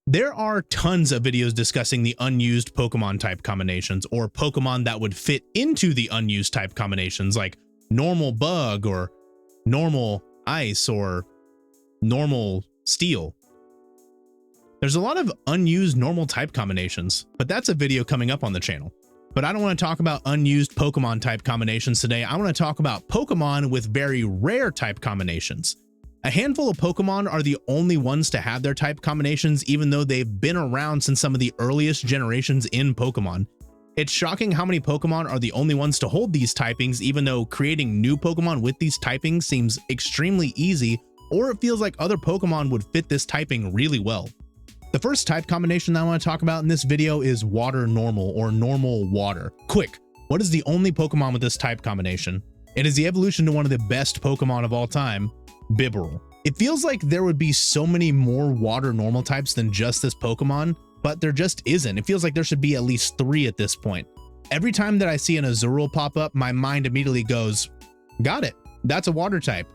There are tons of videos discussing the unused Pokemon type combinations, or Pokemon that would fit into the unused type combinations, like normal bug or normal ice or normal steel. There's a lot of unused normal type combinations, but that's a video coming up on the channel. But I don't want to talk about unused Pokemon type combinations today. I want to talk about Pokemon with very rare type combinations. A handful of Pokemon are the only ones to have their type combinations, even though they've been around since some of the earliest generations in Pokemon. It's shocking how many Pokemon are the only ones to hold these typings, even though creating new Pokemon with these typings seems extremely easy, or it feels like other Pokemon would fit this typing really well. The first type combination that I want to talk about in this video is Water Normal, or Normal Water. Quick, what is the only Pokemon with this type combination? It is the evolution to one of the best Pokemon of all time, Bibarel. It feels like there would be so many more water normal types than just this Pokemon, but there just isn't. It feels like there should be at least 3 at this point. Every time that I see an Azurill pop up, my mind immediately goes, got it, that's a water type.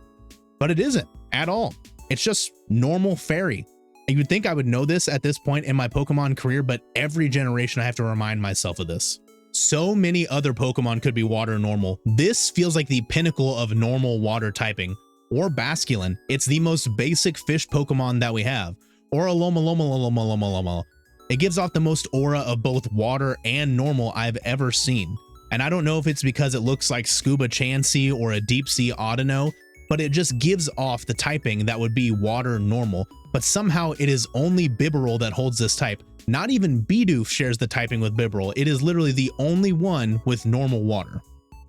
But it isn't at all. It's just normal fairy. And you'd think I would know this at this point in my Pokemon career, but every generation I have to remind myself of this. So many other Pokemon could be water normal. This feels like the pinnacle of normal water typing. Or Basculin, it's the most basic fish Pokemon that we have. Or Alomaloma. It gives off the most aura of both water and normal I've ever seen. And I don't know if it's because it looks like Scuba Chansey or a Deep Sea Audino, but it just gives off the typing that would be water normal. But somehow it is only Bibarel that holds this type. Not even Bidoof shares the typing with Bibarel. It is literally the only one with normal water.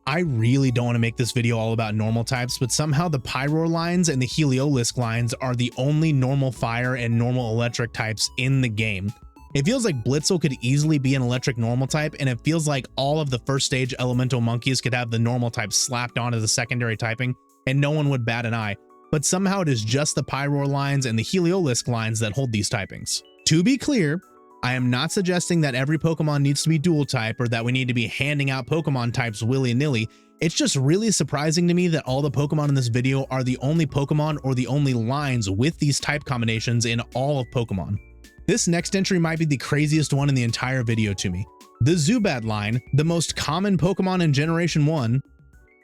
I really don't want to make this video all about normal types, but somehow the Pyroar lines and the Heliolisk lines are the only normal fire and normal electric types in the game. It feels like Blitzel could easily be an electric normal type, and it feels like all of the first stage elemental monkeys could have the normal type slapped onto the secondary typing, and no one would bat an eye. But somehow it is just the Pyroar lines and the Heliolisk lines that hold these typings. To be clear, I am not suggesting that every Pokemon needs to be dual type or that we need to be handing out Pokemon types willy-nilly. It's just really surprising to me that all the Pokemon in this video are the only Pokemon or the only lines with these type combinations in all of Pokemon. This next entry might be the craziest one in the entire video to me. The Zubat line, the most common Pokemon in Generation 1,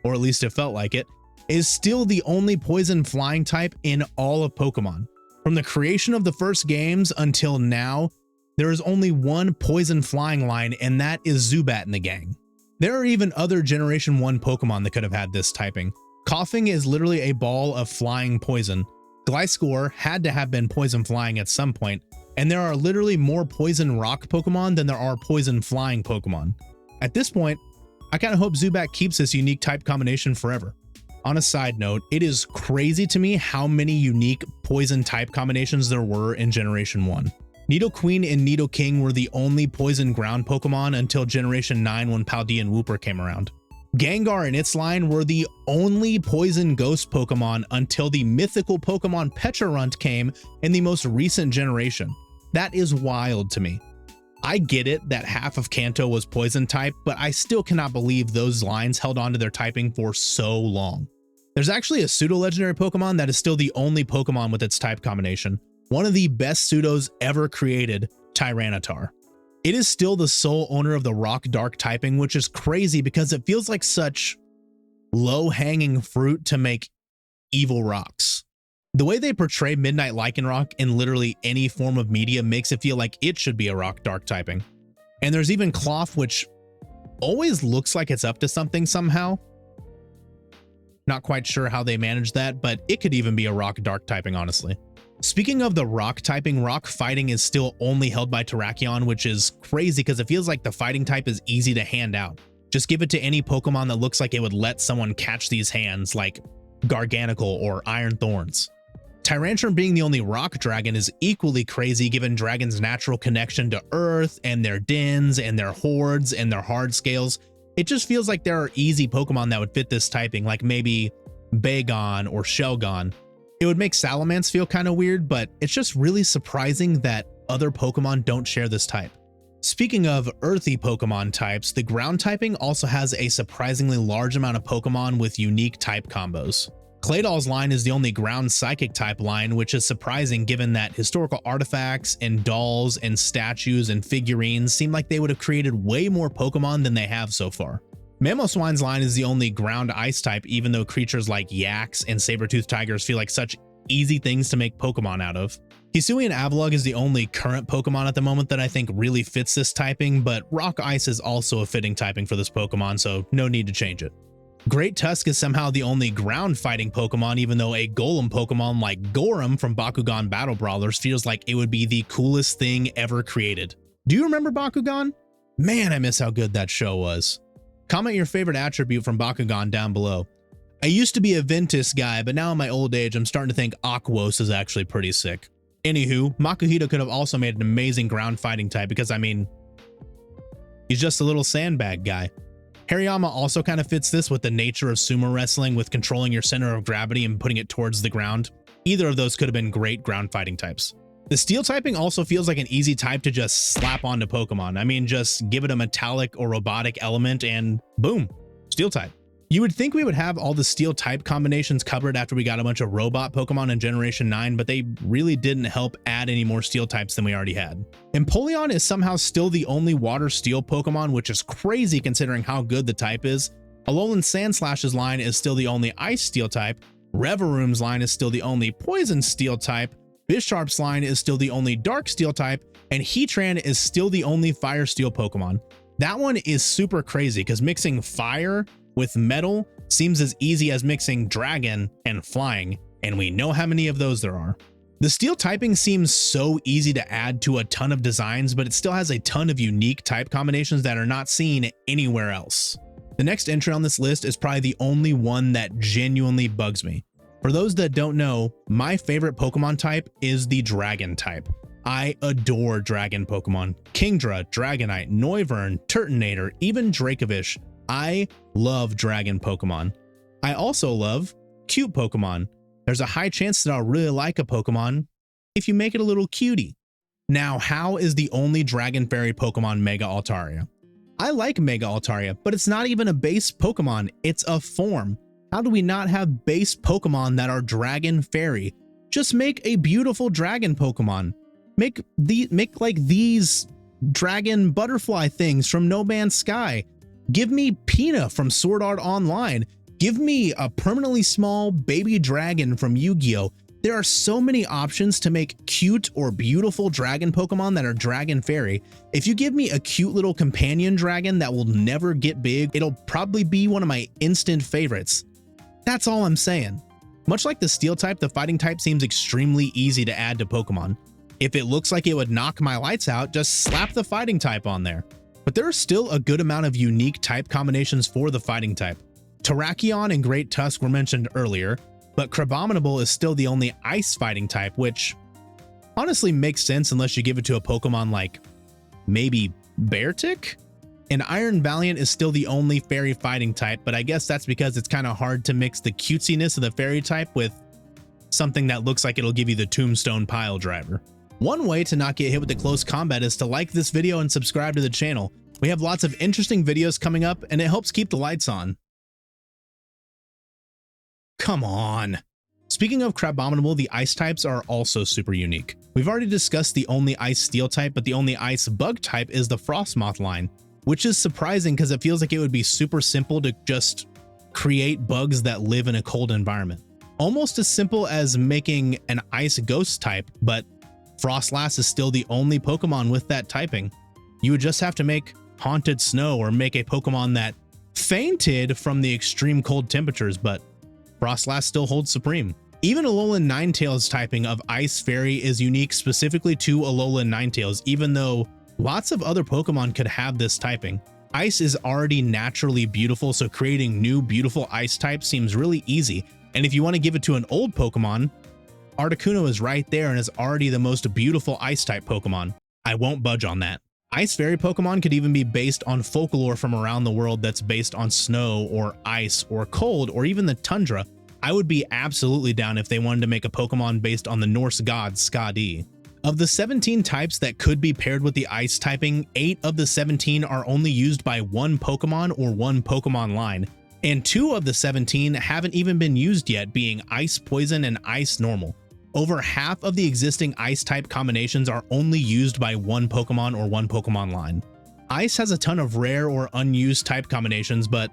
or at least it felt like it, is still the only poison flying type in all of Pokemon. From the creation of the first games until now, there is only one poison flying line, and that is Zubat in the gang. There are even other Generation 1 Pokemon that could have had this typing. Coughing is literally a ball of flying poison. Gliscor had to have been poison flying at some point, and there are literally more poison rock Pokemon than there are poison flying Pokemon. At this point, I kind of hope Zubat keeps this unique type combination forever. On a side note, it is crazy to me how many unique poison type combinations there were in Generation 1. Nidoqueen and Nidoking were the only poison ground Pokemon until Generation 9 when Paldean Wooper came around. Gengar and its line were the only poison ghost Pokemon until the mythical Pokemon Pecharunt came in the most recent generation. That is wild to me. I get it that half of Kanto was poison type, but I still cannot believe those lines held onto their typing for so long. There's actually a pseudo-legendary Pokemon that is still the only Pokemon with its type combination. One of the best pseudos ever created, Tyranitar. It is still the sole owner of the Rock Dark typing, which is crazy because it feels like such low-hanging fruit to make evil rocks. The way they portray Midnight Lycanroc in literally any form of media makes it feel like it should be a Rock Dark typing. And there's even Cloth, which always looks like it's up to something somehow. Not quite sure how they managed that, but it could even be a Rock Dark typing, honestly. Speaking of the rock typing, rock fighting is still only held by Terrakion, which is crazy because it feels like the fighting type is easy to hand out. Just give it to any Pokemon that looks like it would let someone catch these hands, like Garganacl or Iron Thorns. Tyrantrum being the only rock dragon is equally crazy given dragons' natural connection to Earth and their dens and their hordes and their hard scales. It just feels like there are easy Pokemon that would fit this typing, like maybe Bagon or Shelgon. It would make Salamence feel kind of weird, but it's just really surprising that other Pokemon don't share this type. Speaking of earthy Pokemon types, the ground typing also has a surprisingly large amount of Pokemon with unique type combos. Claydol's line is the only ground psychic type line, which is surprising given that historical artifacts and dolls and statues and figurines seem like they would have created way more Pokemon than they have so far. Mamoswine's line is the only ground ice type, even though creatures like yaks and saber-toothed tigers feel like such easy things to make Pokemon out of. Hisuian Avalugg is the only current Pokemon at the moment that I think really fits this typing, but Rock Ice is also a fitting typing for this Pokemon, so no need to change it. Great Tusk is somehow the only ground fighting Pokemon, even though a Golem Pokemon like Gorum from Bakugan Battle Brawlers feels like it would be the coolest thing ever created. Do you remember Bakugan? Man, I miss how good that show was. Comment your favorite attribute from Bakugan down below. I used to be a Ventus guy, but now in my old age, I'm starting to think Aquos is actually pretty sick. Anywho, Makuhita could have also made an amazing ground fighting type because, I mean, he's just a little sandbag guy. Hariyama also kind of fits this with the nature of sumo wrestling with controlling your center of gravity and putting it towards the ground. Either of those could have been great ground fighting types. The steel typing also feels like an easy type to just slap onto Pokemon. I mean, just give it a metallic or robotic element and boom, steel type. You would think we would have all the steel type combinations covered after we got a bunch of robot Pokemon in Generation 9, but they really didn't help add any more steel types than we already had. Empoleon is somehow still the only water steel Pokemon, which is crazy considering how good the type is. Alolan Sandslash's line is still the only ice steel type. Reveroom's line is still the only poison steel type. Bisharp's line is still the only dark steel type, and Heatran is still the only fire steel Pokemon. That one is super crazy because mixing fire with metal seems as easy as mixing dragon and flying, and we know how many of those there are. The steel typing seems so easy to add to a ton of designs, but it still has a ton of unique type combinations that are not seen anywhere else. The next entry on this list is probably the only one that genuinely bugs me. For those that don't know, my favorite Pokemon type is the dragon type. I adore dragon Pokemon. Kingdra, Dragonite, Noivern, Turtonator, even Dracovish. I love dragon Pokemon. I also love cute Pokemon. There's a high chance that I'll really like a Pokemon if you make it a little cutie. Now, how is the only Dragon Fairy Pokemon Mega Altaria? I like Mega Altaria, but it's not even a base Pokemon, it's a form. How do we not have base Pokemon that are Dragon Fairy? Just make a beautiful dragon Pokemon. Make like these dragon butterfly things from No Man's Sky. Give me Pina from Sword Art Online. Give me a permanently small baby dragon from Yu-Gi-Oh! There are so many options to make cute or beautiful dragon Pokemon that are Dragon Fairy. If you give me a cute little companion dragon that will never get big, it'll probably be one of my instant favorites. That's all I'm saying. Much like the steel type, the fighting type seems extremely easy to add to Pokemon. If it looks like it would knock my lights out, just slap the fighting type on there. But there are still a good amount of unique type combinations for the fighting type. Terrakion and Great Tusk were mentioned earlier, but Crabominable is still the only ice fighting type, which honestly makes sense unless you give it to a Pokemon like maybe Beartic? And Iron Valiant is still the only fairy fighting type, but I guess that's because it's kind of hard to mix the cutesiness of the fairy type with something that looks like it'll give you the Tombstone Pile Driver. One way to not get hit with the close combat is to like this video and subscribe to the channel. We have lots of interesting videos coming up, and it helps keep the lights on. Come on. Speaking of Crabominable, the ice types are also super unique. We've already discussed the only ice steel type, but the only ice bug type is the Frostmoth line, which is surprising because it feels like it would be super simple to just create bugs that live in a cold environment. Almost as simple as making an ice ghost type, but Frostlass is still the only Pokemon with that typing. You would just have to make Haunted Snow or make a Pokemon that fainted from the extreme cold temperatures, but Frostlass still holds supreme. Even Alolan Ninetales typing of Ice Fairy is unique specifically to Alolan Ninetales, even though lots of other Pokemon could have this typing. Ice is already naturally beautiful, so creating new beautiful ice types seems really easy. And if you want to give it to an old Pokemon, Articuno is right there and is already the most beautiful ice type Pokemon. I won't budge on that. Ice Fairy Pokemon could even be based on folklore from around the world that's based on snow or ice or cold or even the tundra. I would be absolutely down if they wanted to make a Pokemon based on the Norse god Skadi. Of the 17 types that could be paired with the ice typing, 8 of the 17 are only used by one Pokemon or one Pokemon line. and 2 of the 17 haven't even been used yet, being Ice Poison and Ice Normal. Over half of the existing Ice type combinations are only used by one Pokemon or one Pokemon line. Ice has a ton of rare or unused type combinations, but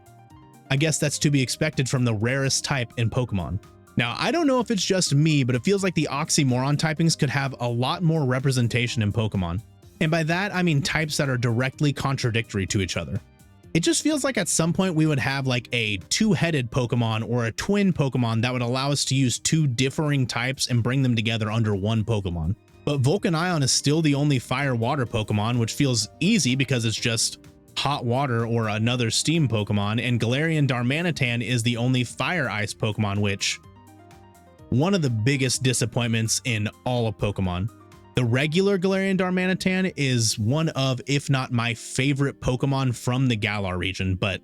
I guess that's to be expected from the rarest type in Pokemon. Now, I don't know if it's just me, but it feels like the oxymoron typings could have a lot more representation in Pokemon. And by that, I mean types that are directly contradictory to each other. It just feels like at some point we would have like a two-headed Pokemon or a twin Pokemon that would allow us to use 2 differing types and bring them together under one Pokemon. But Volcanion is still the only fire-water Pokemon, which feels easy because it's just hot water or another steam Pokemon, and Galarian Darmanitan is the only fire-ice Pokemon, which one of the biggest disappointments in all of Pokemon. The regular Galarian Darmanitan is one of, if not my favorite Pokemon from the Galar region, but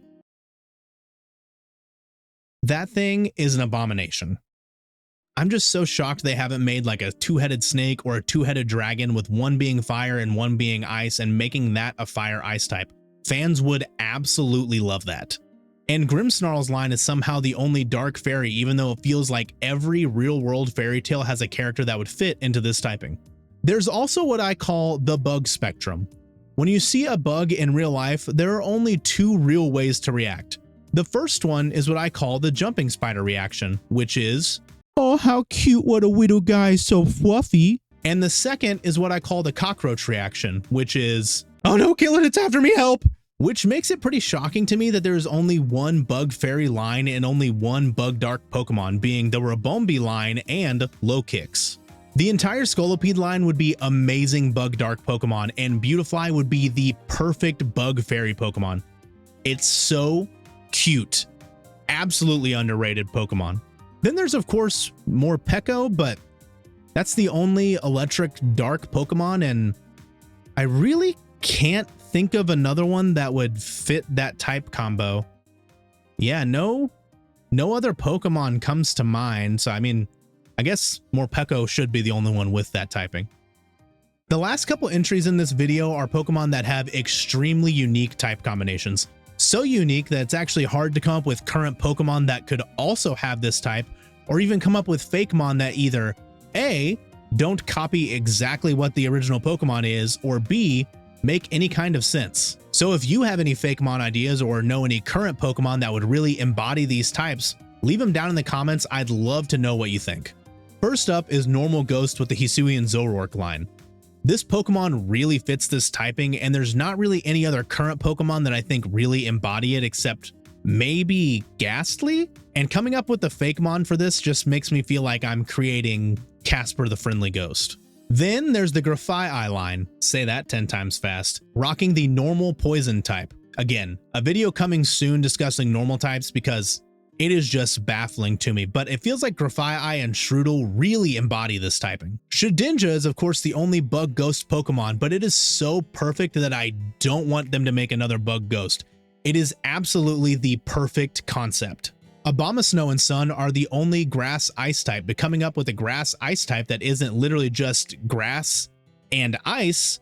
that thing is an abomination. I'm just so shocked they haven't made like a 2-headed snake or a 2-headed dragon with one being fire and one being ice and making that a fire-ice type. Fans would absolutely love that. And Grimmsnarl's line is somehow the only dark fairy, even though it feels like every real-world fairy tale has a character that would fit into this typing. There's also what I call the bug spectrum. When you see a bug in real life, there are only 2 real ways to react. The first one is what I call the jumping spider reaction, which is, "Oh, how cute, what a little guy, so fluffy." And the second is what I call the cockroach reaction, which is, "Oh no, kill it, it's after me, help!" Which makes it pretty shocking to me that there is only one bug fairy line and only one bug dark Pokemon, being the Rabombi line and Lokix. The entire Scolipede line would be amazing bug dark Pokemon, and Beautifly would be the perfect bug fairy Pokemon. It's so cute. Absolutely underrated Pokemon. Then there's of course Morpeko, but that's the only electric dark Pokemon, and I really can't think of another one that would fit that type combo. Yeah, no other Pokemon comes to mind, so I mean, I guess Morpeko should be the only one with that typing. The last couple entries in this video are Pokemon that have extremely unique type combinations. So unique that it's actually hard to come up with current Pokemon that could also have this type, or even come up with Fakemon that either A, don't copy exactly what the original Pokemon is, or B, make any kind of sense. So if you have any Fakemon ideas or know any current Pokemon that would really embody these types, leave them down in the comments. I'd love to know what you think. First up is Normal Ghost with the Hisuian Zoroark line. This Pokemon really fits this typing, and there's not really any other current Pokemon that I think really embody it except maybe Ghastly? And coming up with the Fakemon for this just makes me feel like I'm creating Casper the Friendly Ghost. Then there's the Grafai line, say that 10 times fast, rocking the normal poison type. Again, a video coming soon discussing normal types because it is just baffling to me, but it feels like Grafai and Shroodle really embody this typing. Shedinja is of course the only bug ghost Pokemon, but it is so perfect that I don't want them to make another bug ghost. It is absolutely the perfect concept. Abomasnow and Sun are the only grass ice type, but coming up with a grass ice type that isn't literally just grass and ice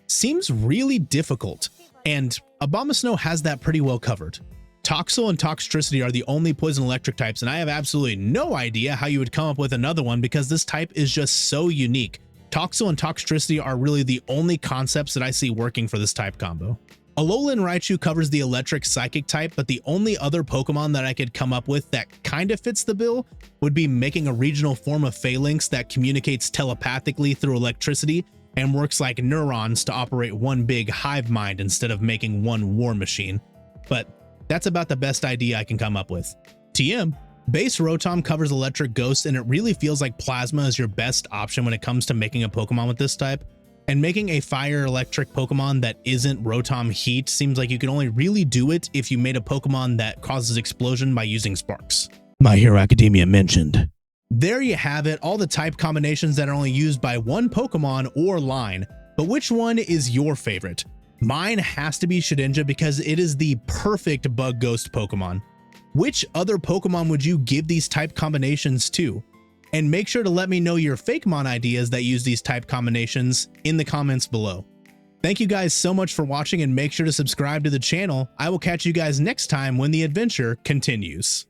seems really difficult, and Abomasnow has that pretty well covered. Toxel and Toxtricity are the only poison electric types, and I have absolutely no idea how you would come up with another one because this type is just so unique. Toxel and Toxtricity are really the only concepts that I see working for this type combo. Alolan Raichu covers the electric psychic type, but the only other Pokemon that I could come up with that kind of fits the bill would be making a regional form of Phalanx that communicates telepathically through electricity and works like neurons to operate one big hive mind instead of making one war machine. But that's about the best idea I can come up with. TM. Base Rotom covers electric ghost, and it really feels like Plasma is your best option when it comes to making a Pokemon with this type. And making a fire electric Pokemon that isn't Rotom Heat seems like you can only really do it if you made a Pokemon that causes explosion by using sparks. My Hero Academia mentioned. There you have it, all the type combinations that are only used by one Pokemon or line. But which one is your favorite? Mine has to be Shedinja because it is the perfect bug ghost Pokemon. Which other Pokemon would you give these type combinations to? And make sure to let me know your Fakemon ideas that use these type combinations in the comments below. Thank you guys so much for watching, and make sure to subscribe to the channel. I will catch you guys next time when the adventure continues.